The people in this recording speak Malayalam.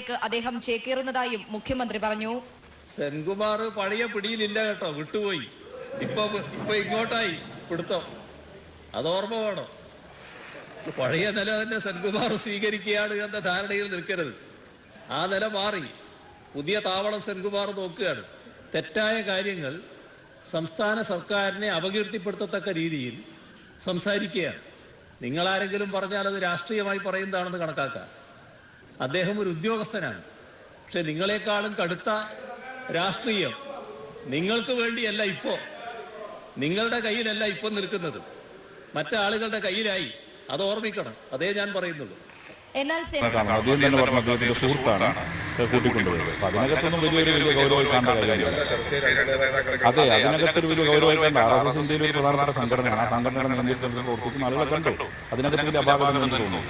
നിലപാടിലേക്ക് അദ്ദേഹം ചേക്കേറുന്നതായും മുഖ്യമന്ത്രി പറഞ്ഞു. സെൻകുമാർ പഴയ പിടിയിലില്ല കേട്ടോ, വിട്ടുപോയി. ഇപ്പൊ ഇങ്ങോട്ടായി പിടുത്തം. അത് ഓർമ്മ വേണം. പഴയ നില തന്നെ സെൻകുമാർ സ്വീകരിക്കുകയാണ് എന്ന ധാരണയിൽ നിൽക്കരുത്. ആ നില മാറി പുതിയ താവളം സെൻകുമാർ നോക്കുകയാണ്. തെറ്റായ കാര്യങ്ങൾ സംസ്ഥാന സർക്കാരിനെ അപകീർത്തിപ്പെടുത്തത്തക്ക രീതിയിൽ സംസാരിക്കുകയാണ്. നിങ്ങളാരെങ്കിലും പറഞ്ഞാൽ അത് രാഷ്ട്രീയമായി പറയുന്നതാണെന്ന് കണക്കാക്കാം. അദ്ദേഹം ഒരു ഉദ്യോഗസ്ഥനാണ്. പക്ഷെ നിങ്ങളെക്കാളും കടുത്ത രാഷ്ട്രീയം നിങ്ങൾക്ക് വേണ്ടിയല്ല ഇപ്പോൾ, നിങ്ങളുടെ കയ്യിലല്ല ഇപ്പം നിൽക്കുന്നത്, മറ്റാളുകളുടെ കയ്യിലായി. അത് ഓർമ്മിക്കണം. അതേ ഞാൻ പറയുന്നുള്ളൂ. എന്നാൽ അദ്ദേഹത്തിന്റെ സുഹൃത്താണ് കൂട്ടിക്കൊണ്ടുപോയത്. അതിനകത്തൊന്നും വലിയൊരു ഗൗരവമായി കാണേണ്ട കാര്യമില്ല. അതെ, അതിനകത്തൊരു വലിയ ഗൗരവമായി കണ്ട RSS ഇന്ത്യയിലെ ഒരു പ്രധാനപ്പെട്ട സംഘടനയാണ്. ആ സംഘടനയുടെ നേതൃത്വത്തിൽ പ്രവർത്തിക്കുന്ന ആളുകളെ കണ്ടു. അതിനകത്ത് വലിയ അപാകതം തോന്നുന്നു.